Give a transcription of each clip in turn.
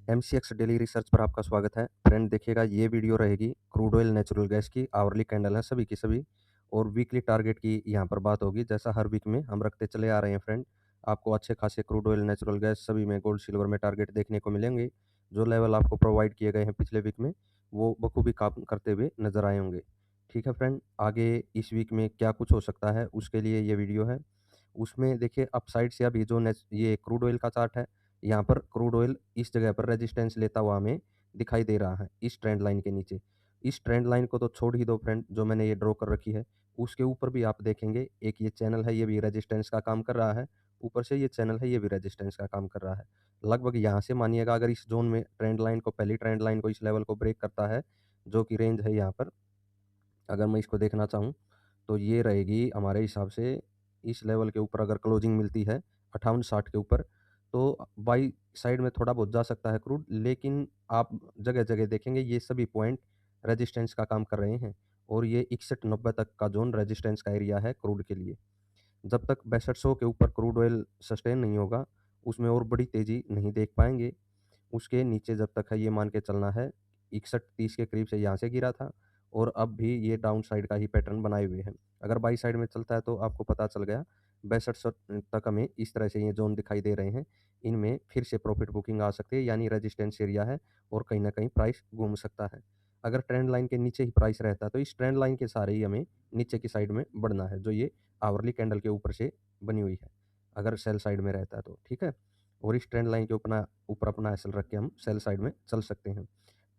MCX daily research पर आपका स्वागत है। फ्रेंड देखिएगा ये वीडियो रहेगी क्रूड ऑयल नेचुरल गैस की, आवरली कैंडल है सभी की सभी, और वीकली टारगेट की यहाँ पर बात होगी। जैसा हर वीक में हम रखते चले आ रहे हैं फ्रेंड, आपको अच्छे खासे क्रूड ऑयल नेचुरल गैस सभी में गोल्ड सिल्वर में टारगेट देखने को मिलेंगे। जो लेवल आपको प्रोवाइड किए गए हैं पिछले वीक में, वो बखूबी काम करते हुए नजर आए होंगे। ठीक है फ्रेंड, आगे इस वीक में क्या कुछ हो सकता है उसके लिए ये वीडियो है। उसमें देखिए अपसाइड से अभी जो ये क्रूड ऑयल का चार्ट है, यहाँ पर क्रूड ऑयल इस जगह पर रेजिस्टेंस लेता हुआ हमें दिखाई दे रहा है इस ट्रेंड लाइन के नीचे। इस ट्रेंड लाइन को तो छोड़ ही दो फ्रेंड, जो मैंने ये ड्रॉ कर रखी है उसके ऊपर भी आप देखेंगे एक ये चैनल है, ये भी रेजिस्टेंस का काम कर रहा है। ऊपर से ये चैनल है, ये भी रेजिस्टेंस का काम कर रहा है। लगभग यहाँ से मानिएगा अगर इस जोन में ट्रेंड लाइन को, पहली ट्रेंड लाइन को, इस लेवल को ब्रेक करता है, जो कि रेंज है यहाँ पर, अगर मैं इसको देखना चाहूँ तो ये रहेगी हमारे हिसाब से इस लेवल के ऊपर। अगर क्लोजिंग मिलती है 58-60 के ऊपर, तो बाई साइड में थोड़ा बहुत जा सकता है क्रूड, लेकिन आप जगह जगह देखेंगे ये सभी पॉइंट रेजिस्टेंस का काम कर रहे हैं, और ये 61-90 तक का जोन रेजिस्टेंस का एरिया है क्रूड के लिए। जब तक 6200 के ऊपर क्रूड ऑयल सस्टेन नहीं होगा, उसमें और बड़ी तेज़ी नहीं देख पाएंगे। उसके नीचे जब तक है, ये मान के चलना है 61-30 के करीब से यहाँ से गिरा था, और अब भी ये डाउन साइड का ही पैटर्न बनाए हुए हैं। अगर बाई साइड में चलता है तो आपको पता चल गया, 6200 तक हमें इस तरह से ये जोन दिखाई दे रहे हैं। इनमें फिर से प्रॉफिट बुकिंग आ सकती है, यानी रेजिस्टेंस एरिया है, और कहीं ना कहीं प्राइस घूम सकता है। अगर ट्रेंड लाइन के नीचे ही प्राइस रहता है तो इस ट्रेंड लाइन के सहारे ही हमें नीचे की साइड में बढ़ना है, जो ये आवरली कैंडल के ऊपर से बनी हुई है, अगर सेल साइड में रहता है तो। ठीक है, और इस ट्रेंड लाइन के ऊपर अपना एसएल रख के हम सेल साइड में चल सकते हैं।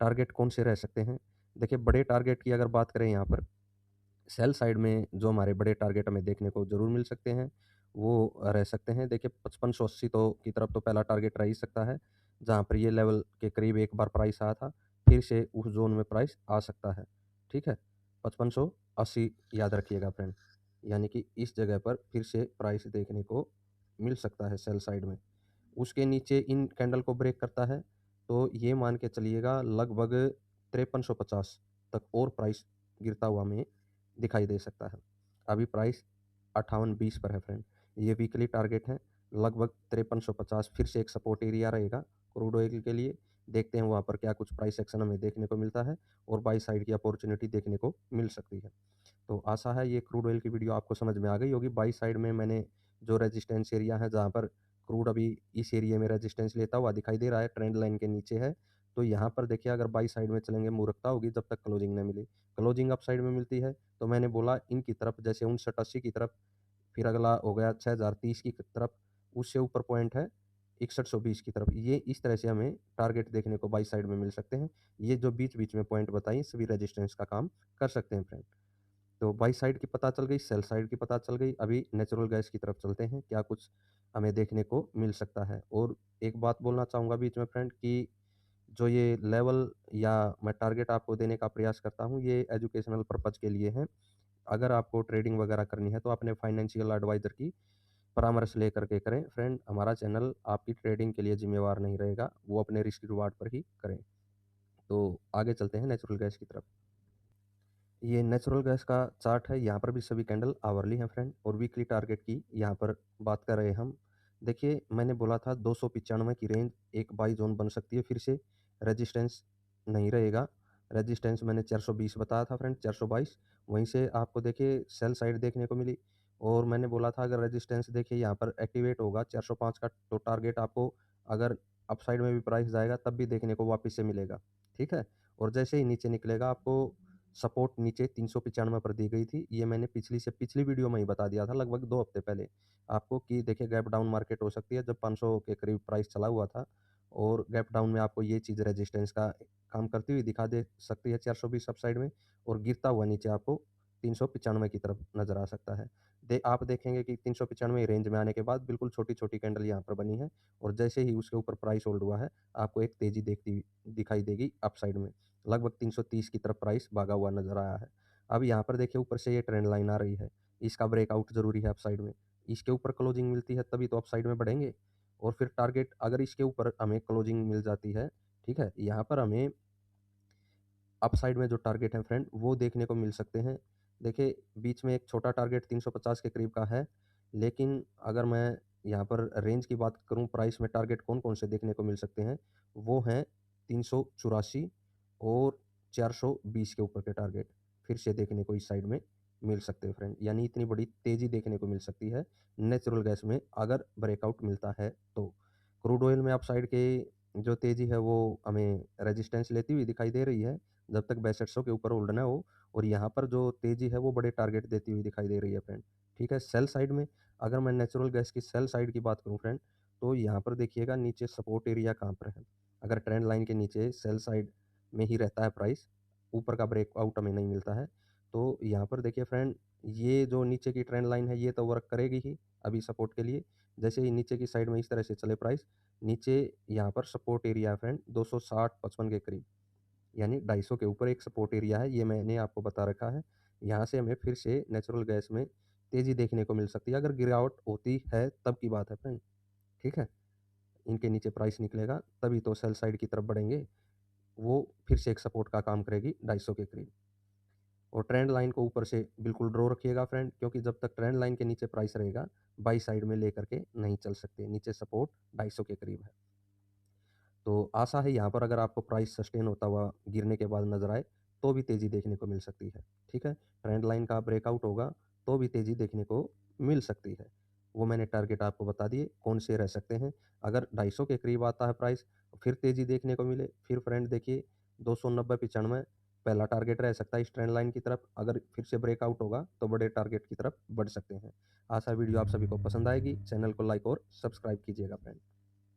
टारगेट कौन से रह सकते हैं? देखिए बड़े टारगेट की अगर बात करें, यहाँ पर सेल साइड में जो हमारे बड़े टारगेट हमें देखने को ज़रूर मिल सकते हैं, वो रह सकते हैं। देखिए 5580 तो की तरफ तो पहला टारगेट रह ही सकता है, जहाँ पर ये लेवल के करीब एक बार प्राइस आया था, फिर से उस जोन में प्राइस आ सकता है। ठीक है, 5580 याद रखिएगा फ्रेंड, यानी कि इस जगह पर फिर से प्राइस देखने को मिल सकता है सेल साइड में। उसके नीचे इन कैंडल को ब्रेक करता है तो ये मान के चलिएगा लगभग 5350 तक और प्राइस गिरता हुआ हमें दिखाई दे सकता है। अभी प्राइस 5820 पर है फ्रेंड, ये वीकली टारगेट है। लगभग 5350 फिर से एक सपोर्ट एरिया रहेगा क्रूड ऑयल के लिए। देखते हैं वहाँ पर क्या कुछ प्राइस एक्शन हमें देखने को मिलता है, और बाई साइड की अपॉर्चुनिटी देखने को मिल सकती है। तो आशा है ये क्रूड ऑयल की वीडियो आपको समझ में आ गई होगी। बाई साइड में मैंने जो रेजिस्टेंस एरिया है, जहाँ पर क्रूड अभी इस एरिया में रेजिस्टेंस लेता हुआ दिखाई दे रहा है, ट्रेंड लाइन के नीचे है, तो यहाँ पर देखिए अगर बाई साइड में चलेंगे मूर्खता होगी जब तक क्लोजिंग न मिली। क्लोजिंग अप साइड में मिलती है तो मैंने बोला इनकी तरफ, जैसे 5980 की तरफ, फिर अगला हो गया 6030 की तरफ, उससे ऊपर पॉइंट है 6120 की तरफ। ये इस तरह से हमें टारगेट देखने को बाई साइड में मिल सकते हैं। ये जो बीच बीच में पॉइंट बताई सभी रेजिस्टेंस का काम कर सकते हैं फ्रेंड। तो बाई साइड की पता चल गई, सेल साइड की पता चल गई। अभी नेचुरल गैस की तरफ चलते हैं, क्या कुछ हमें देखने को मिल सकता है। और एक बात बोलना चाहूँगा बीच में फ्रेंड, कि जो ये लेवल या मैं टारगेट आपको देने का प्रयास करता हूँ, ये एजुकेशनल पर्पज़ के लिए है। अगर आपको ट्रेडिंग वगैरह करनी है तो अपने फाइनेंशियल एडवाइज़र की परामर्श लेकर के करें फ्रेंड। हमारा चैनल आपकी ट्रेडिंग के लिए ज़िम्मेवार नहीं रहेगा, वो अपने रिस्क रिवार्ड पर ही करें। तो आगे चलते हैं नेचुरल गैस की तरफ। ये नेचुरल गैस का चार्ट है, यहाँ पर भी सभी कैंडल आवरली हैं फ्रेंड, और वीकली टारगेट की यहाँ पर बात कर रहे हैं हम। देखिए मैंने बोला था 295 की रेंज एक बाई जोन बन सकती है, फिर से रेजिस्टेंस नहीं रहेगा। रेजिस्टेंस मैंने 420 बताया था फ्रेंड, 422, वहीं से आपको देखिए सेल साइड देखने को मिली। और मैंने बोला था अगर रेजिस्टेंस देखिए यहाँ पर एक्टिवेट होगा 405 का, तो टारगेट आपको अगर अपसाइड में भी प्राइस जाएगा तब भी देखने को वापस से मिलेगा। ठीक है, और जैसे ही नीचे निकलेगा आपको सपोर्ट नीचे 395 पर दी गई थी। ये मैंने पिछली वीडियो में ही बता दिया था लगभग 2 हफ्ते पहले आपको, कि देखिए गैप डाउन मार्केट हो सकती है, जब 500 के करीब प्राइस चला हुआ था, और गैप डाउन में आपको ये चीज़ रेजिस्टेंस का काम करती हुई दिखा दे सकती है 420 सब साइड में, और गिरता हुआ नीचे आपको 395 की तरफ नज़र आ सकता है। आप देखेंगे कि 395 रेंज में आने के बाद बिल्कुल छोटी-छोटी कैंडल यहाँ पर बनी है, और जैसे ही उसके ऊपर प्राइस होल्ड हुआ है, आपको एक तेज़ी दिखाई देगी अप साइड में। लगभग 330 की तरफ प्राइस भागा हुआ नज़र आया है। अब यहाँ पर देखिए ऊपर से ये ट्रेंड लाइन आ रही है, इसका ब्रेकआउट ज़रूरी है अपसाइड में। इसके ऊपर क्लोजिंग मिलती है तभी तो अपसाइड में बढ़ेंगे, और फिर टारगेट अगर इसके ऊपर हमें क्लोजिंग मिल जाती है, ठीक है, यहाँ पर हमें अपसाइड में जो टारगेट है फ्रेंड वो देखने को मिल सकते हैं। देखिए बीच में एक छोटा टारगेट 350 के करीब का है, लेकिन अगर मैं यहाँ पर रेंज की बात करूँ, प्राइस में टारगेट कौन-कौन से देखने को मिल सकते हैं, वो हैं 384 और 420 के ऊपर के टारगेट फिर से देखने को इस साइड में मिल सकते हैं फ्रेंड। यानी इतनी बड़ी तेज़ी देखने को मिल सकती है नेचुरल गैस में अगर ब्रेकआउट मिलता है तो। क्रूड ऑयल में अपसाइड के जो तेज़ी है वो हमें रेजिस्टेंस लेती हुई दिखाई दे रही है, जब तक 6200 के ऊपर होल्ड ना हो, और यहाँ पर जो तेज़ी है वो बड़े टारगेट देती हुई दिखाई दे रही है फ्रेंड। ठीक है, सेल साइड में अगर मैं नेचुरल गैस की सेल साइड की बात करूँ फ्रेंड, तो यहाँ पर देखिएगा नीचे सपोर्ट एरिया कहाँ पर है। अगर ट्रेंड लाइन के नीचे सेल साइड में ही रहता है प्राइस, ऊपर का ब्रेकआउट हमें नहीं मिलता है, तो यहाँ पर देखिए फ्रेंड, ये जो नीचे की ट्रेंड लाइन है ये तो वर्क करेगी ही अभी सपोर्ट के लिए। जैसे ही नीचे की साइड में इस तरह से चले प्राइस, नीचे यहाँ पर सपोर्ट एरिया है फ्रेंड 260-55 के करीब, यानी 250 के ऊपर एक सपोर्ट एरिया है, ये मैंने आपको बता रखा है। यहाँ से हमें फिर से नेचुरल गैस में तेज़ी देखने को मिल सकती है, अगर गिरावट होती है तब की बात है फ्रेंड। ठीक है? इनके नीचे प्राइस निकलेगा तभी तो सेल साइड की तरफ बढ़ेंगे, वो फिर से एक सपोर्ट का काम करेगी 250 के करीब। और ट्रेंड लाइन को ऊपर से बिल्कुल ड्रॉ रखिएगा फ्रेंड, क्योंकि जब तक ट्रेंड लाइन के नीचे प्राइस रहेगा, बाई साइड में लेकर के नहीं चल सकते। नीचे सपोर्ट 250 के करीब है। तो आशा है यहाँ पर अगर आपको प्राइस सस्टेन होता हुआ गिरने के बाद नज़र आए, तो भी तेज़ी देखने को मिल सकती है। ठीक है? ट्रेंड लाइन का ब्रेकआउट होगा, तो भी तेज़ी देखने को मिल सकती है। वो मैंने टारगेट आपको बता दिए, कौन से रह सकते हैं। अगर 250 के करीब आता है प्राइस, फिर तेज़ी देखने को मिले, फिर फ्रेंड देखिए 290-95 पहला टारगेट रह सकता है इस ट्रेंड लाइन की तरफ। अगर फिर से ब्रेकआउट होगा, तो बड़े टारगेट की तरफ बढ़ सकते हैं। आशा है वीडियो आप सभी को पसंद आएगी। चैनल को लाइक और सब्सक्राइब कीजिएगा फ्रेंड।